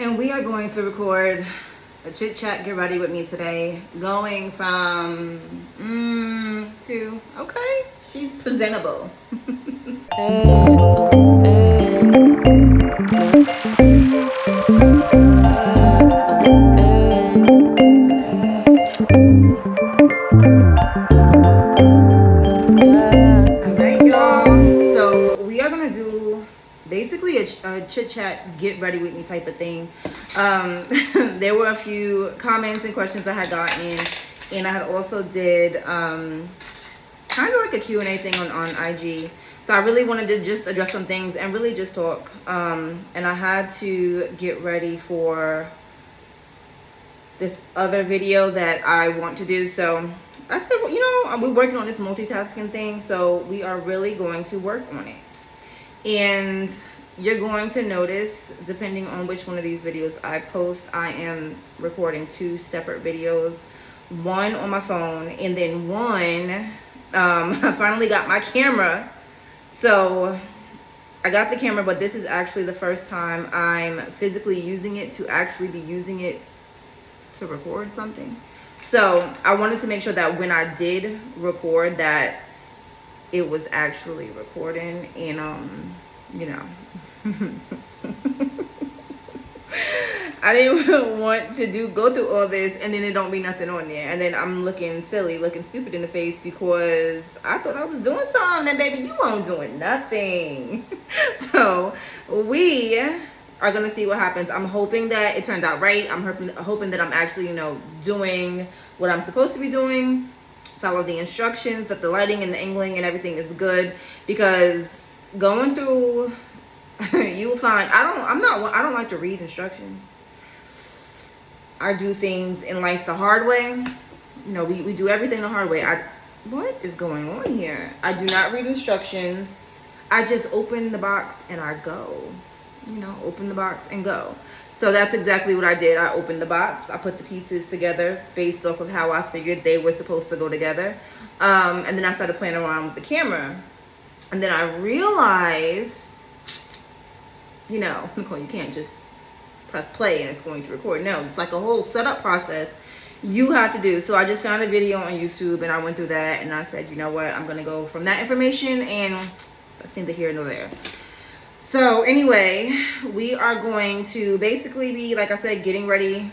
And we are going to record a chit chat, get ready with me today. Going from to okay, she's presentable. Alright, y'all. So we are gonna do basically a chit chat, get ready with me type of thing. There were a few comments and questions I had gotten, and I had also did kind of like a Q&A thing on IG. So I really wanted to just address some things and really just talk. And I had to get ready for this other video that I want to do. So I said, well, you know, we're working on this multitasking thing, so we are really going to work on it. And you're going to notice, depending on which one of these videos I post, I am recording two separate videos, one on my phone, and then one, I finally got my camera. So I got the camera, but this is actually the first time I'm physically using it to actually be using it to record something. So I wanted to make sure that when I did record that it was actually recording, and you know, I didn't want to go through all this and then it don't be nothing on there, and then I'm looking silly, looking stupid in the face because I thought I was doing something and baby, you weren't doing nothing. So we are gonna see what happens. I'm hoping that it turns out right. I'm hoping that I'm actually, you know, doing what I'm supposed to be doing, follow the instructions, that the lighting and the angling and everything is good, because going through you will find I don't like to read instructions. I do things in life the hard way. You know, we do everything the hard way. What is going on here? I do not read instructions. I just open the box and I go. You know, open the box and go. So that's exactly what I did. I opened the box. I put the pieces together based off of how I figured they were supposed to go together. And then I started playing around with the camera. And then I realized, you know, Nicole, you can't just press play and it's going to record. No, it's like a whole setup process you have to do. So I just found a video on YouTube and I went through that and I said, you know what, I'm going to go from that information, and that's neither here nor there. So anyway, we are going to basically be, like I said, getting ready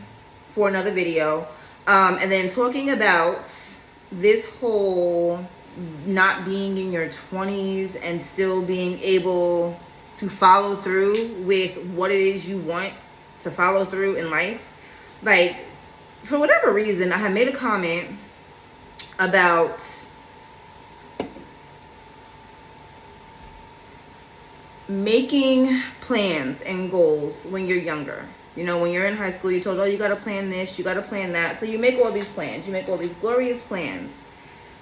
for another video, and then talking about this whole not being in your 20s and still being able to follow through with what it is you want to follow through in life. Like, for whatever reason, I had made a comment about making plans and goals when you're younger. You know, when you're in high school, you're told, oh, you got to plan this, you got to plan that. So you make all these plans, you make all these glorious plans.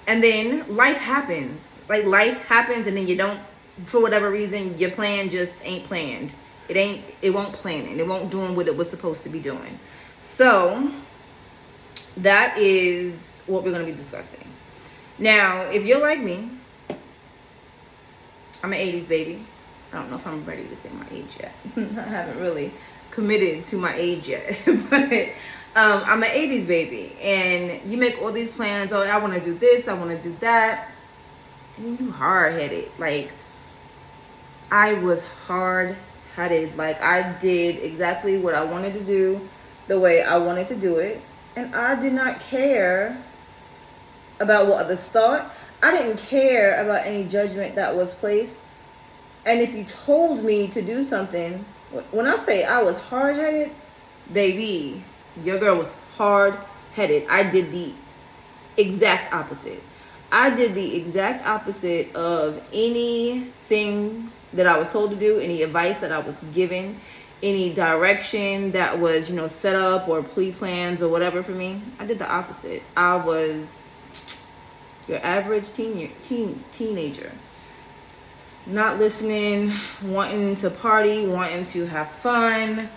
And then life happens. Like, life happens, and then you don't, for whatever reason, your plan just ain't planned. It won't plan it. It won't doing what it was supposed to be doing. So that is what we're going to be discussing. Now, if you're like me, I'm an 80s baby. I don't know if I'm ready to say my age yet. I haven't really committed to my age yet. But I'm an 80s baby. And you make all these plans. Oh, I want to do this. I want to do that. And then you hard-headed. Like, I was hard-headed. Like, I did exactly what I wanted to do the way I wanted to do it. And I did not care about what others thought. I didn't care about any judgment that was placed. And if you told me to do something, when I say I was hard-headed, baby, your girl was hard-headed. I did the exact opposite. I did the exact opposite of anything that I was told to do, any advice that I was given, any direction that was, you know, set up or pre-plans or whatever for me. I did the opposite. I was your average teenager. Not listening, wanting to party, wanting to have fun,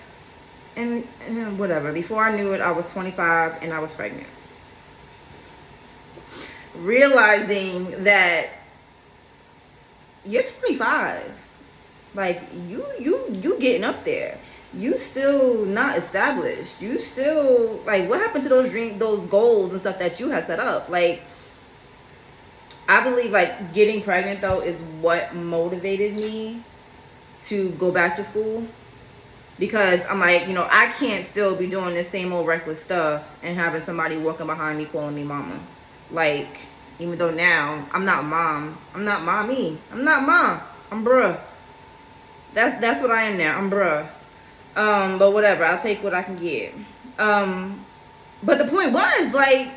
and whatever. Before I knew it, I was 25 and I was pregnant. Realizing that you're 25. Like, you getting up there. you still not established. You still, like, what happened to those dreams, those goals and stuff that you had set up? Like, I believe, like, getting pregnant, though, is what motivated me to go back to school. Because I'm like, I can't still be doing this same old reckless stuff and having somebody walking behind me calling me mama. Like, even though now I'm not mom. I'm not mommy. I'm not mom. I'm bruh. That's what I am now. I'm bruh. But whatever. I'll take what I can get. But the point was, like,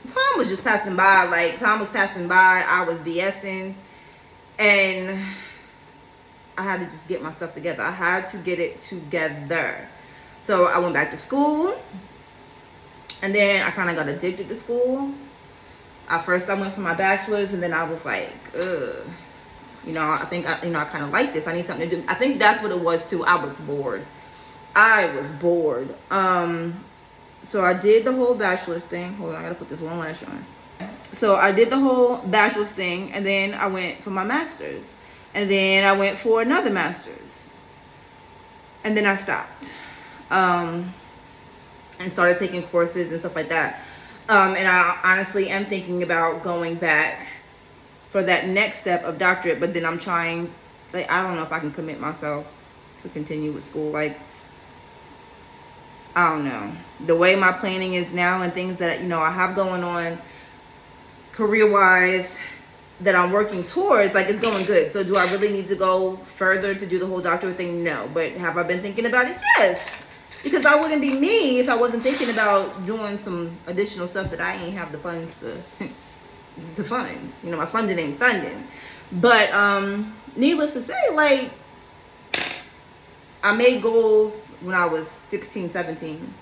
time was just passing by. Like, time was passing by. I was BSing. And I had to just get my stuff together. I had to get it together. So I went back to school. And then I kind of got addicted to school. At first I went for my bachelor's, and then I was like, ugh. I think I kind of like this. I need something to do. I think that's what it was too. I was bored. So I did the whole bachelor's thing. Hold on, I gotta put this one lash on. So I did the whole bachelor's thing, and then I went for my master's. And then I went for another master's. And then I stopped. And started taking courses and stuff like that. And I honestly am thinking about going back for that next step of doctorate. But then I'm trying, like, I don't know if I can commit myself to continue with school. Like, I don't know. The way my planning is now and things that, I have going on career-wise that I'm working towards, like, it's going good. So do I really need to go further to do the whole doctorate thing? No. But have I been thinking about it? Yes. Because I wouldn't be me if I wasn't thinking about doing some additional stuff that I ain't have the funds to fund. My funding ain't funding. But needless to say, like, I made goals when I was 16, 17.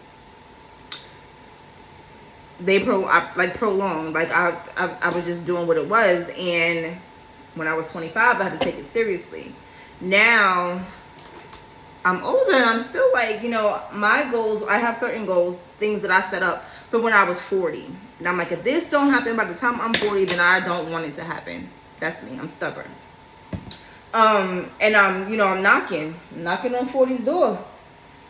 They prolonged. Like, I was just doing what it was. And when I was 25, I had to take it seriously. Now I'm older and I'm still like, my goals, I have certain goals, things that I set up for when I was 40. And I'm like, if this don't happen by the time I'm 40, then I don't want it to happen. That's me. I'm stubborn. And I'm knocking on 40's door.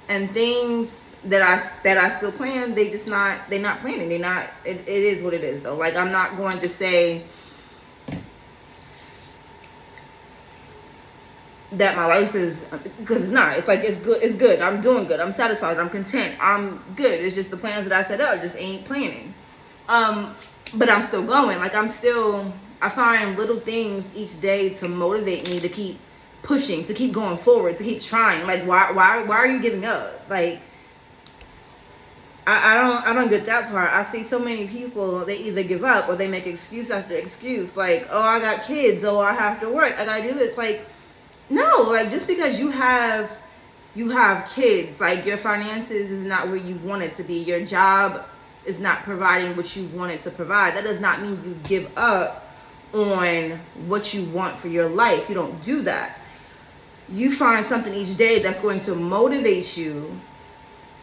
And things that I still plan, they're not planning. It is what it is, though. Like, I'm not going to say that my life is, because it's not. It's like, it's good. I'm doing good. I'm satisfied. I'm content. I'm good. It's just the plans that I set up just ain't planning. But I'm still going. Like, I find little things each day to motivate me to keep pushing, to keep going forward, to keep trying. Like, why are you giving up? Like, I don't get that part. I see so many people, they either give up or they make excuse after excuse. Like, oh, I got kids. Oh, I have to work. I gotta do this. Like, no, like, just because you have kids, like, your finances is not where you want it to be. Your job is not providing what you want it to provide. That does not mean you give up on what you want for your life. You don't do that. You find something each day that's going to motivate you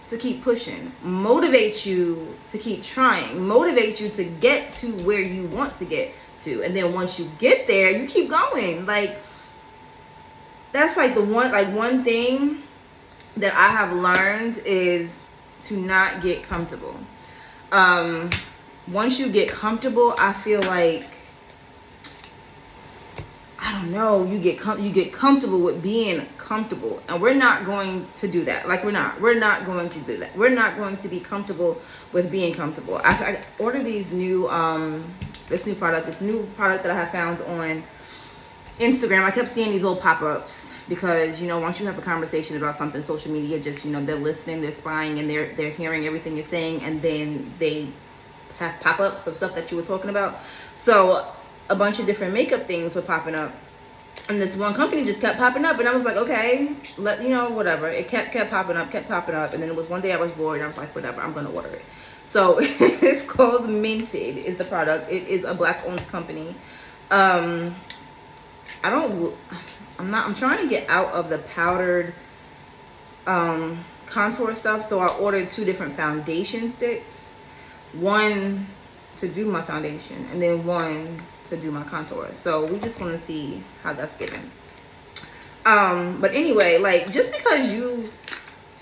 to keep pushing, motivate you to keep trying, motivate you to get to where you want to get to. And then once you get there, you keep going. Like, that's like one thing that I have learned is to not get comfortable. Once you get comfortable, I feel like, I don't know, you get comfortable with being comfortable, and we're not going to do that. Like, we're not going to do that. We're not going to be comfortable with being comfortable. I ordered this new product that I have found on Instagram. I kept seeing these old pop-ups because, once you have a conversation about something, social media just, they're listening, they're spying, and they're hearing everything you're saying, and then they have pop-ups of stuff that you were talking about. So a bunch of different makeup things were popping up, and this one company just kept popping up, and I was like, okay, whatever. It kept popping up, and then it was one day I was bored, and I was like, whatever, I'm gonna order it. So it's called Minted is the product. It is a Black-owned company. I'm trying to get out of the powdered contour stuff, so I ordered 2 different foundation sticks, one to do my foundation and then one to do my contour. So we just want to see how that's given. But anyway, like, just because you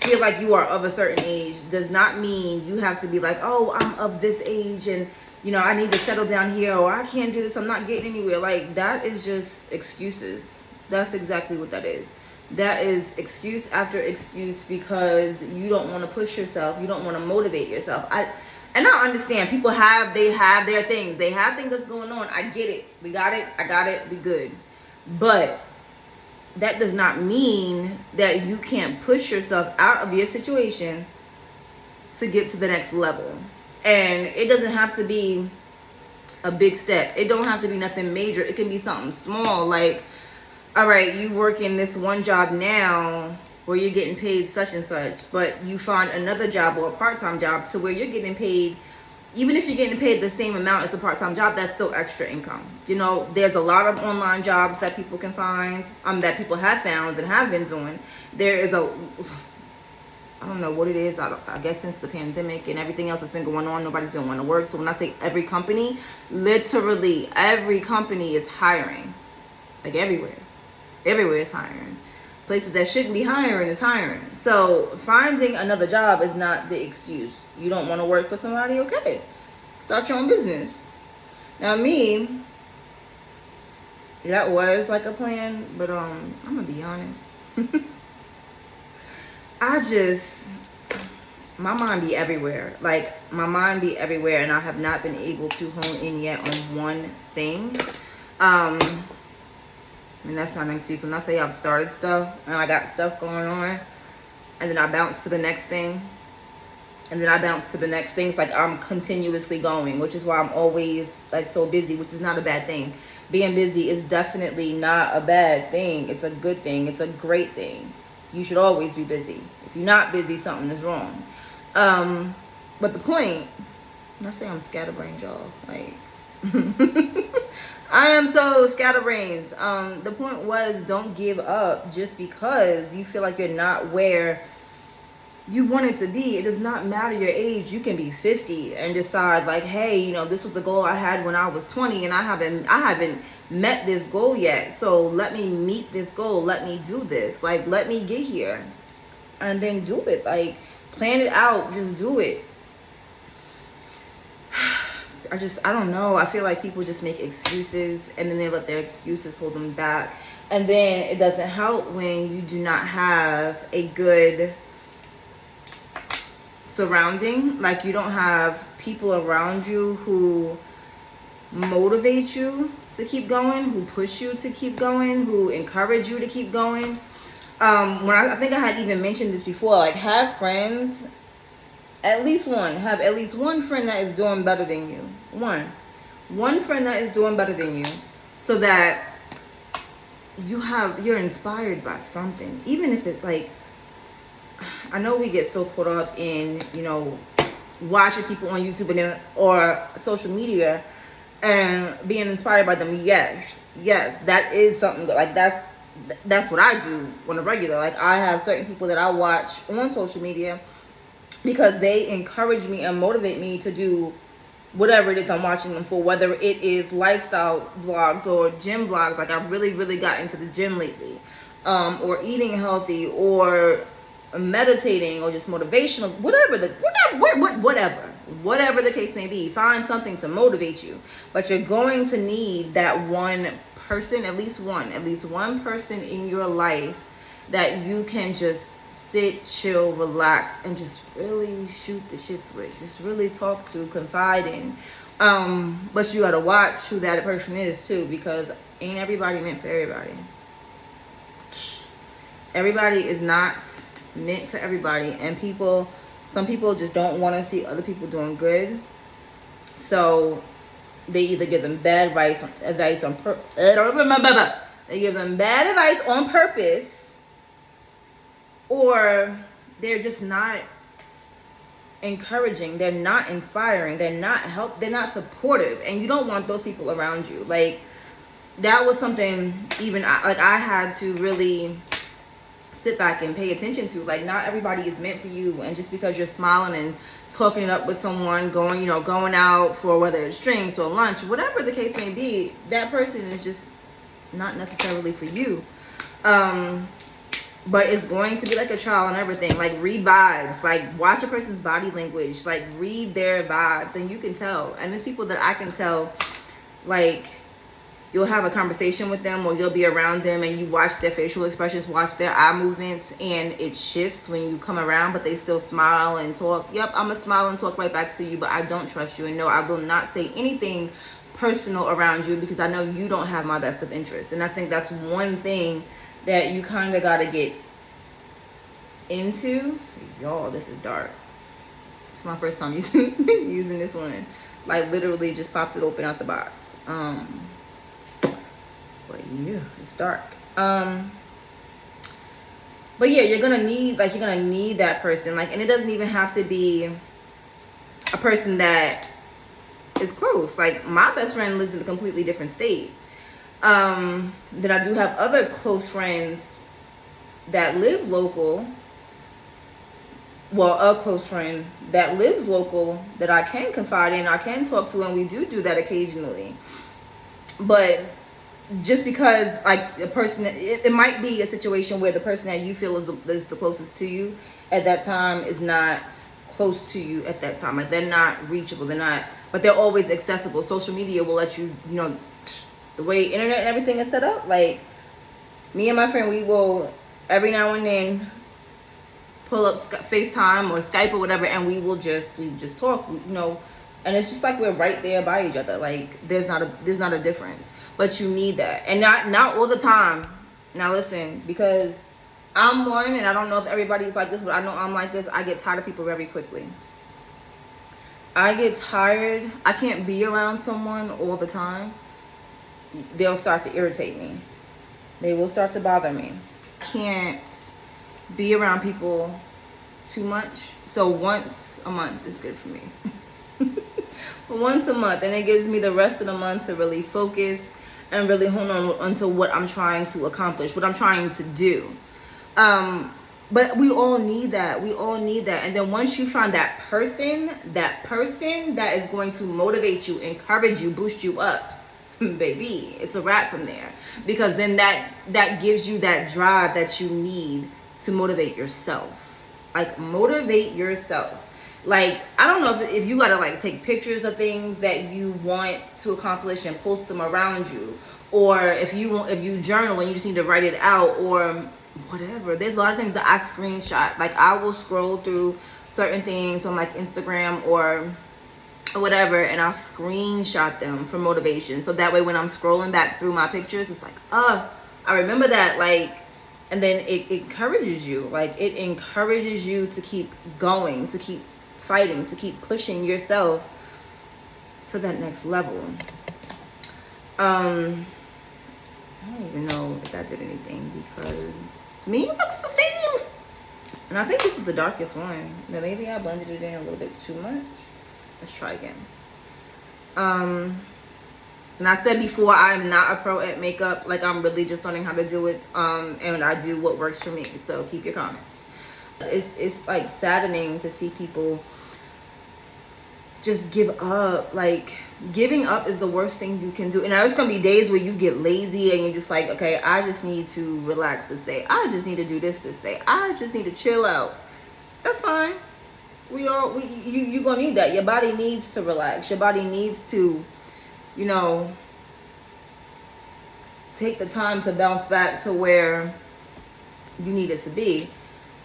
feel like you are of a certain age does not mean you have to be like, oh, I'm of this age and I need to settle down here, or I can't do this, I'm not getting anywhere. Like, that is just excuses. That's exactly what that is. That is excuse after excuse because you don't want to push yourself. You don't want to motivate yourself. I understand people have their things. They have things that's going on. I get it. We got it. I got it. We good. But that does not mean that you can't push yourself out of your situation to get to the next level. And it doesn't have to be a big step. It don't have to be nothing major. It can be something small. Like, all right, you work in this one job now where you're getting paid such and such, but you find another job or a part-time job to where you're getting paid, even if you're getting paid the same amount as a part-time job, that's still extra income. There's a lot of online jobs that people can find, that people have found and have been doing. There is I don't know what it is. I guess since the pandemic and everything else that's been going on, nobody's been wanting to work. So when I say every company, literally every company is hiring. Like everywhere. Everywhere is hiring. Places that shouldn't be hiring is hiring. So finding another job is not the excuse. You don't want to work for somebody? Okay. Start your own business. Now me, that was like a plan, but I'm going to be honest. My mind be everywhere. Like, my mind be everywhere, and I have not been able to hone in yet on one thing. And that's not an excuse. When I say I've started stuff, and I got stuff going on, and then I bounce to the next thing, and then I bounce to the next thing. It's like I'm continuously going, which is why I'm always, like, so busy, which is not a bad thing. Being busy is definitely not a bad thing. It's a good thing. It's a great thing. You should always be busy. If you're not busy, something is wrong. But the point, when I say I'm scatterbrained, y'all, like, I am so scatterbrained. The point was, don't give up just because you feel like you're not where you want it to be. It does not matter your age. You can be 50 and decide, like, hey, this was a goal I had when I was 20 and I haven't met this goal yet. So let me meet this goal. Let me do this. Like, let me get here and then do it. Like, plan it out. Just do it. I don't know. I feel like people just make excuses and then they let their excuses hold them back. And then it doesn't help when you do not have a good surrounding. Like, you don't have people around you who motivate you to keep going, who push you to keep going, who encourage you to keep going. I think I had even mentioned this before, like, have friends, have at least one friend that is doing better than you. One friend that is doing better than you, so that you're inspired by something. Even if it's like, I know we get so caught up in, watching people on YouTube or social media and being inspired by them. Yes, that is something good. Like, that's what I do on a regular. Like, I have certain people that I watch on social media because they encourage me and motivate me to do whatever it is I'm watching them for, whether it is lifestyle vlogs or gym vlogs. Like, I really, really got into the gym lately, or eating healthy, or meditating, or just motivational, whatever the case may be. Find something to motivate you, but you're going to need that one person, at least one person in your life that you can just sit, chill, relax, and just really shoot the shits with, just really talk to, confide in. But you gotta watch who that person is too, because ain't everybody meant for everybody. Everybody is not meant for everybody, and some people just don't want to see other people doing good, so they either give them bad advice on they give them bad advice on purpose, or they're just not encouraging, they're not inspiring, they're not supportive, and you don't want those people around you. Like, that was something I had to really sit back and pay attention to. Like, not everybody is meant for you, and just because you're smiling and talking it up with someone, going out for, whether it's drinks or lunch, whatever the case may be, that person is just not necessarily for you. But it's going to be like a trial and everything. Like, read vibes. Like, watch a person's body language. Like, read their vibes, and you can tell. And there's people that I can tell, like, you'll have a conversation with them, or you'll be around them and you watch their facial expressions, watch their eye movements, and it shifts when you come around, but they still smile and talk. Yep, I'm gonna smile and talk right back to you, but I don't trust you. And no, I will not say anything personal around you, because I know you don't have my best of interest. And I think that's one thing that you kind of got to get into. Y'all, this is dark. It's my first time using this one. Like, literally just popped it open out the box. But yeah, it's dark. But yeah, you're gonna need that person. Like, and it doesn't even have to be a person that is close. Like, my best friend lives in a completely different state. Then I do have other close friends that live local. Well, a close friend that lives local that I can confide in, I can talk to, and we do that occasionally. But just because, like, the person, it might be a situation where the person that you feel is the closest to you at that time is not close to you at that time. Like, they're not reachable, but they're always accessible. Social media will let you, the way internet and everything is set up, like, me and my friend, we will every now and then pull up FaceTime or Skype or whatever, and we just talk, and it's just like we're right there by each other. Like, there's not a difference, but you need that, and not all the time. Now listen, because I'm one, and I don't know if everybody's like this, but I know I'm like this. I get tired of people very quickly. I get tired. I can't be around someone all the time. They'll start to irritate me. They will start to bother me. I can't be around people too much. So once a month is good for me. Once a month, and it gives me the rest of the month to really focus and really hone on onto what I'm trying to accomplish, what I'm trying to do. But we all need that. And then once you find that person that is going to motivate you, encourage you, boost you up, baby, it's a wrap from there. Because then that gives you that drive that you need to motivate yourself. Like, motivate yourself. Like, I don't know if you gotta, like, take pictures of things that you want to accomplish and post them around you, or if you journal and you just need to write it out, or whatever. There's a lot of things that I screenshot. Like, I will scroll through certain things on, like, Instagram or whatever, and I'll screenshot them for motivation. So that way, when I'm scrolling back through my pictures, it's like, I remember that, like. And then it encourages you. Like, it encourages you to keep going, to keep fighting, to keep pushing yourself to that next level. I don't even know if that did anything, because to me it looks the same. And I think this was the darkest one. But maybe I blended it in a little bit too much. Let's try again. And I said before, I'm not a pro at makeup. Like, I'm really just learning how to do it. And I do what works for me. So keep your comments. It's like saddening to see people just give up. Like, giving up is the worst thing you can do. And now it's going to be days where you get lazy and you're just like, okay, I just need to relax this day. I just need to do this day. I just need to chill out. That's fine. You going to need that. Your body needs to relax. Your body needs to, take the time to bounce back to where you need it to be.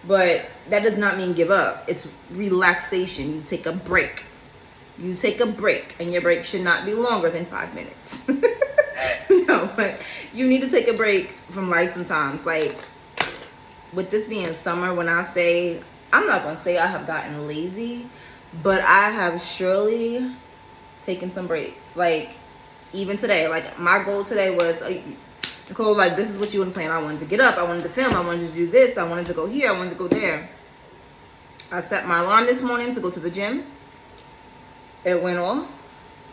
But that does not mean give up. It's relaxation. You take a break. And your break should not be longer than 5 minutes. No, but you need to take a break from life sometimes. Like, with this being summer, when I say, I'm not going to say I have gotten lazy, but I have surely taken some breaks. Like, even today, like, my goal today was, Nicole, like, this is what you want to plan. I wanted to get up. I wanted to film. I wanted to do this. I wanted to go here. I wanted to go there. I set my alarm this morning to go to the gym. It went off.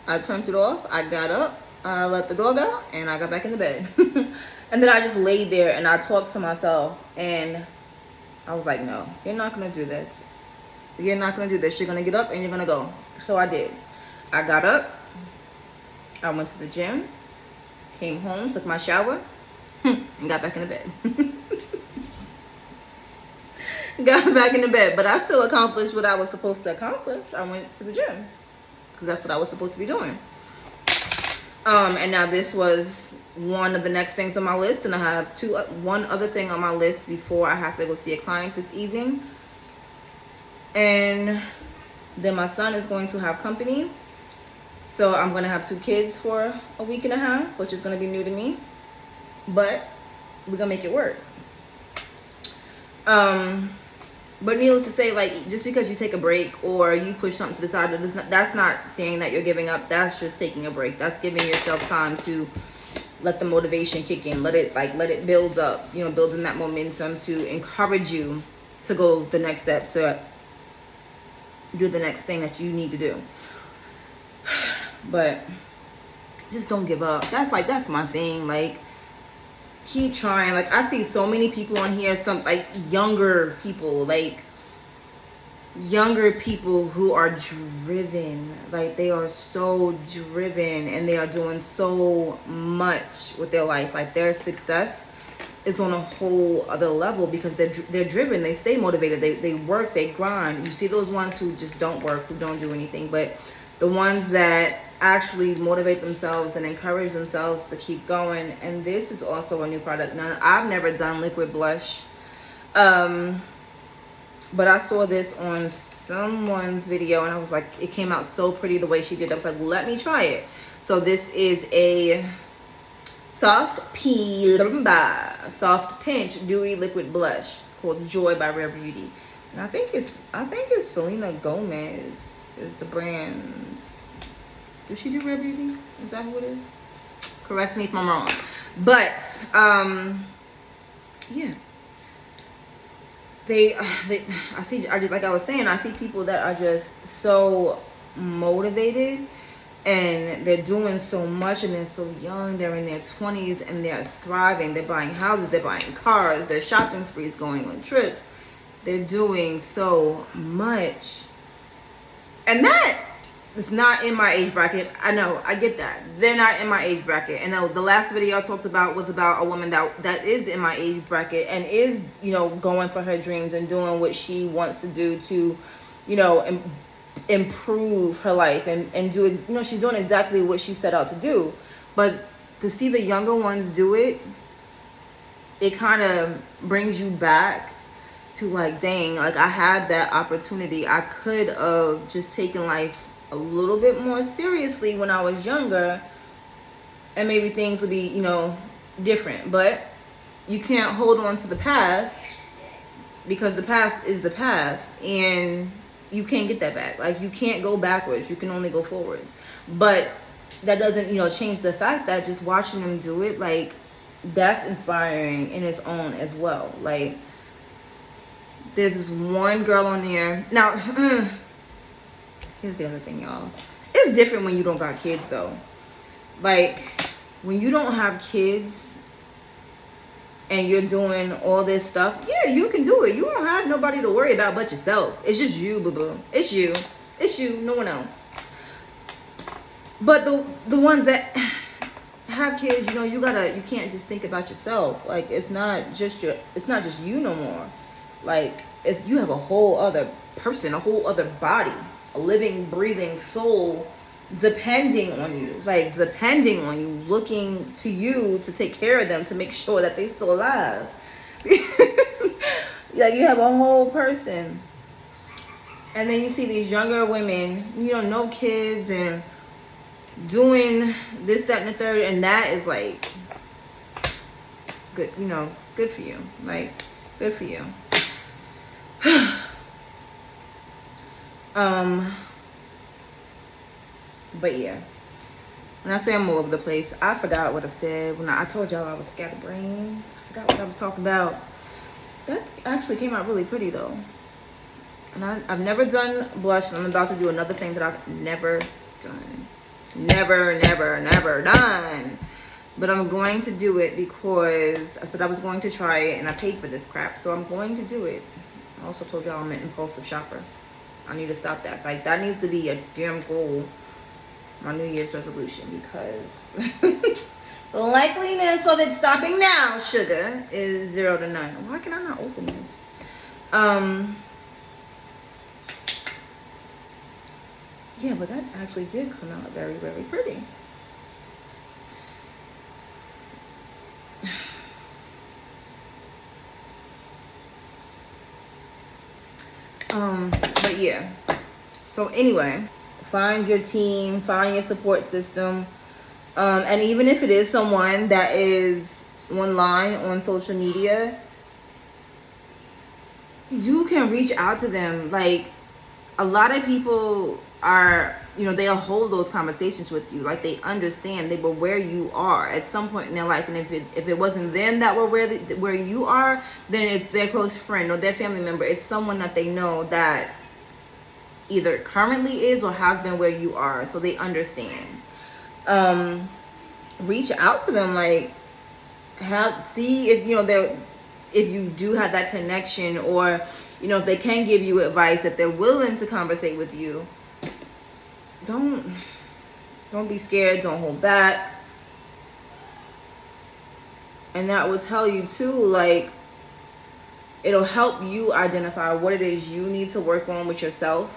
I turned it off. I got up. I let the dog out. And I got back in the bed. And then I just laid there and I talked to myself. And I was like, no, you're not going to do this. You're not going to do this. You're going to get up and you're going to go. So I did. I got up. I went to the gym, came home, took my shower, and got back in the bed. Got back in the bed, but I still accomplished what I was supposed to accomplish. I went to the gym because that's what I was supposed to be doing. And now this was one of the next things on my list, and I have one other thing on my list before I have to go see a client this evening. And then my son is going to have company, so I'm going to have 2 kids for a week and a half, which is going to be new to me, but we're going to make it work. But needless to say, like, just because you take a break or you push something to the side, that's not saying that you're giving up. That's just taking a break. That's giving yourself time to let the motivation kick in. Let it build up, building that momentum to encourage you to go the next step, to do the next thing that you need to do. But just don't give up. That's my thing. Like, keep trying. Like, I see so many people on here, some like younger people who are driven. Like, they are so driven and they are doing so much with their life. Like, their success is on a whole other level because they're driven. They stay motivated. They work, they grind. You see those ones who just don't work, who don't do anything, but the ones that actually motivate themselves and encourage themselves to keep going. And this is also a new product. Now, I've never done liquid blush, but I saw this on someone's video and I was like, it came out so pretty the way she did. I was like, let me try it. So this is a soft pinch dewy liquid blush. It's called Joy by Rare Beauty, and I think it's Selena Gomez is the brand's. Does she do Rare Beauty? Is that who it is? Correct me if I'm wrong. But yeah. I see, like I was saying, I see people that are just so motivated and they're doing so much and they're so young. They're in their 20s and they're thriving. They're buying houses, they're buying cars, their shopping sprees, going on trips. They're doing so much. And that is not in my age bracket. I know, I get that. They're not in my age bracket. And the last video I talked about was about a woman that is in my age bracket and is, going for her dreams and doing what she wants to do to, improve her life and do, she's doing exactly what she set out to do. But to see the younger ones do it, it kind of brings you back to like, dang, like I had that opportunity. I could have just taken life a little bit more seriously when I was younger and maybe things would be, different. But you can't hold on to the past because the past is the past and you can't get that back. Like, you can't go backwards. You can only go forwards. But that doesn't, change the fact that just watching them do it, like, that's inspiring in its own as well. Like, there's this one girl on there. Now, here's the other thing, y'all. It's different when you don't got kids, though. Like, when you don't have kids and you're doing all this stuff, yeah, you can do it. You don't have nobody to worry about but yourself. It's just you, boo-boo. It's you. It's you, no one else. But the ones that have kids, you can't just think about yourself. Like, it's not just you no more. Like, you have a whole other person, a whole other body, a living, breathing soul depending on you, looking to you to take care of them, to make sure that they're still alive. Like, you have a whole person. And then you see these younger women, no kids and doing this, that, and the third, and that is like good, good for you. Like, good for you. But yeah, when I say I'm all over the place, I forgot what I said. When I told y'all I was scatterbrained, I forgot what I was talking about. That actually came out really pretty though. And I've never done blush, and I'm about to do another thing that I've never done. Never done. But I'm going to do it because I said I was going to try it, and I paid for this crap, so I'm going to do it. I also told y'all I'm an impulsive shopper. I need to stop that. Like, that needs to be a damn goal, my New Year's resolution, because The likeliness of it stopping now, sugar, is 0 to 9. Why can I not open this? Yeah, but that actually did come out very, very pretty. But yeah. So anyway, find your team, find your support system. And even if it is someone that is online on social media, you can reach out to them. Like, a lot of people are, they'll hold those conversations with you. Like, they understand, they were where you are at some point in their life. And if it wasn't them that were where you are, then it's their close friend or their family member. It's someone that they know that either currently is or has been where you are, so they understand. Reach out to them, like, see if if you do have that connection, or if they can give you advice, if they're willing to conversate with you. Don't be scared, don't hold back. And that will tell you too, like, it'll help you identify what it is you need to work on with yourself.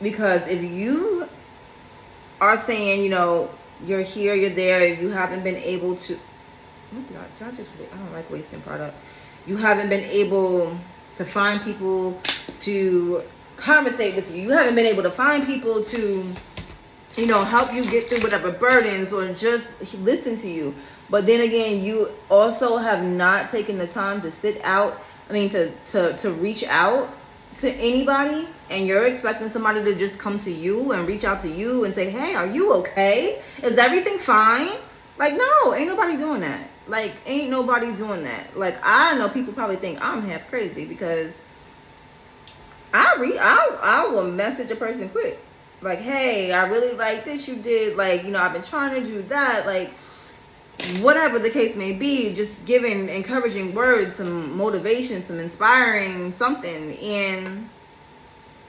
Because if you are saying, you're here, you're there, you haven't been able to, I don't like wasting product. You haven't been able to find people to conversate with you. You haven't been able to find people to, help you get through whatever burdens or just listen to you. But then again, you also have not taken the time to to reach out to anybody, and you're expecting somebody to just come to you and reach out to you and say, hey, are you okay? Is everything fine? Like, no, ain't nobody doing that. Like, ain't nobody doing that. Like, I know people probably think I'm half crazy because I will message a person quick. Like, hey, I really like this you did. Like, I've been trying to do that. Like, whatever the case may be, just giving encouraging words, some motivation, some inspiring something. And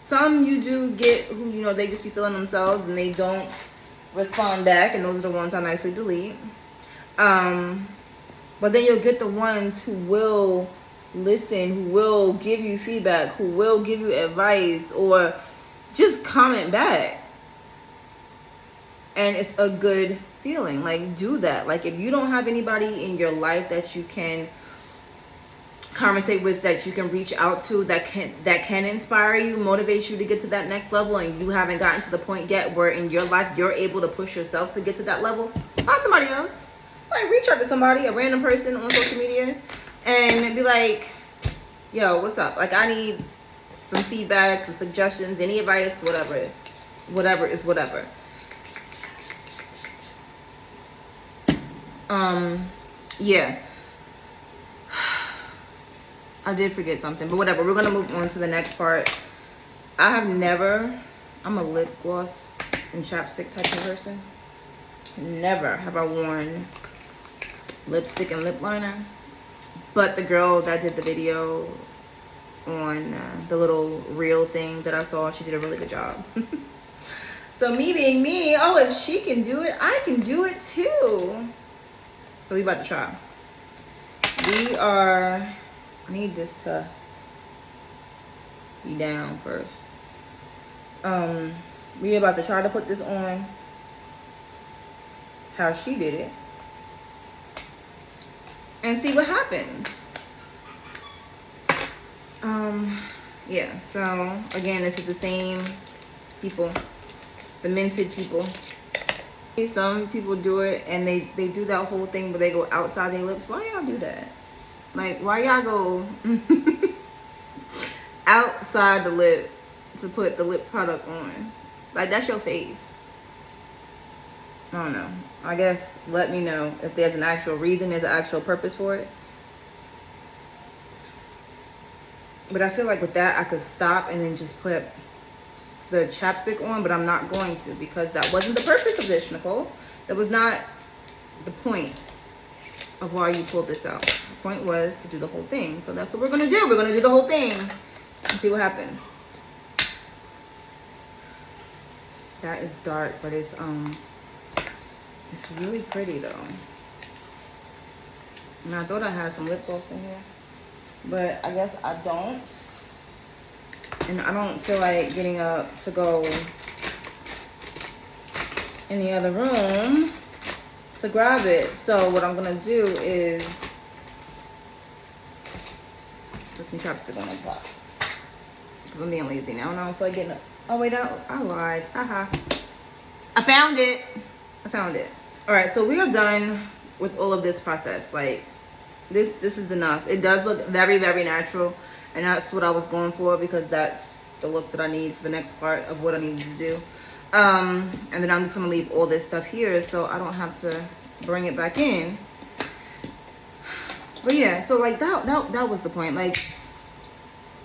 some you do get who, they just be feeling themselves and they don't respond back. And those are the ones I nicely delete. But then you'll get the ones who will listen, who will give you feedback, who will give you advice, or just comment back. And it's a good feeling. Like, do that. Like, if you don't have anybody in your life that you can conversate with, that you can reach out to, that can inspire you, motivate you to get to that next level, and you haven't gotten to the point yet where in your life you're able to push yourself to get to that level, find somebody else. Like, reach out to somebody, a random person on social media, and be like, yo, what's up? Like, I need some feedback, some suggestions, any advice, whatever is whatever. Yeah. I did forget something, but whatever. We're gonna move on to the next part. I'm a lip gloss and chapstick type of person. Never have I worn lipstick and lip liner. But the girl that did the video on the little reel thing that I saw, she did a really good job. So me being me, if she can do it, I can do it too. So we about to try. I need this to be down first. We about to try to put this on how she did it and see what happens. Yeah, so again, this is the same people, the minted people. Some people do it and they do that whole thing where they go outside their lips. Why y'all do that? Like, why y'all go outside the lip to put the lip product on? Like, that's your face. I don't know. I guess let me know if there's an actual reason, there's an actual purpose for it. But I feel like with that, I could stop and then just put the chapstick on, but I'm not going to, because that wasn't the purpose of this, Nicole. That was not the point of why you pulled this out. The point was to do the whole thing. So that's what we're going to do. We're going to do the whole thing and see what happens. That is dark, but it's really pretty though. And I thought I had some lip gloss in here, but I guess I don't. And I don't feel like getting up to go in the other room to grab it. So what I'm gonna do is put some chapstick on the top. Cause I'm being lazy now and I don't feel like getting up. Oh wait, I lied. Haha. I found it. All right, so we are done with all of this process. Like this is enough. It does look very, very natural, and that's what I was going for because that's the look that I need for the next part of what I need to do. And then I'm just gonna leave all this stuff here so I don't have to bring it back in. But yeah, so like that was the point. Like,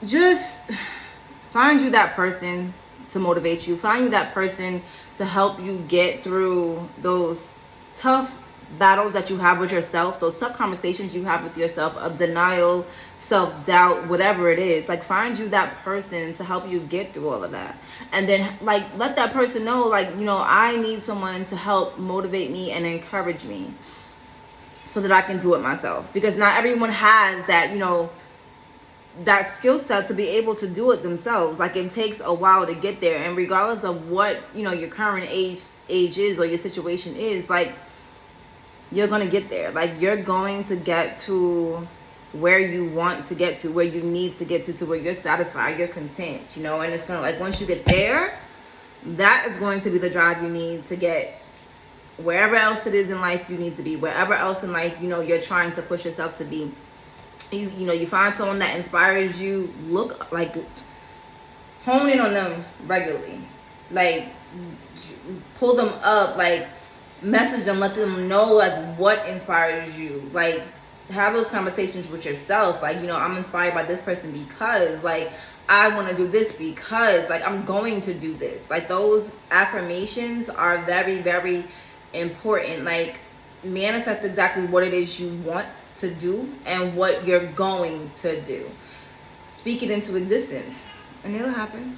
just find you that person to motivate you. Find you that person to help you get through those tough battles that you have with yourself, those tough conversations you have with yourself of denial, self-doubt, whatever it is. Like, find you that person to help you get through all of that. And then, like, let that person know, like, you know, I need someone to help motivate me and encourage me so that I can do it myself. Because not everyone has that, you know, that skill set to be able to do it themselves. Like, it takes a while to get there. And regardless of what, you know, your current age is or your situation is, like, you're going to get there. Like, you're going to get to where you want to get to, where you need to get to where you're satisfied, you're content, you know. And it's going to, like, once you get there, that is going to be the drive you need to get wherever else it is in life you need to be, wherever else in life, you know, you're trying to push yourself to be. You know, you find someone that inspires you, look, like, hone in on them regularly. Like, pull them up, like, message them, let them know, like, what inspires you. Like, have those conversations with yourself. Like, you know, I'm inspired by this person because, like, I want to do this because, like, I'm going to do this. Like, those affirmations are very, very important. Like, manifest exactly what it is you want to do and what you're going to do. Speak it into existence and it'll happen.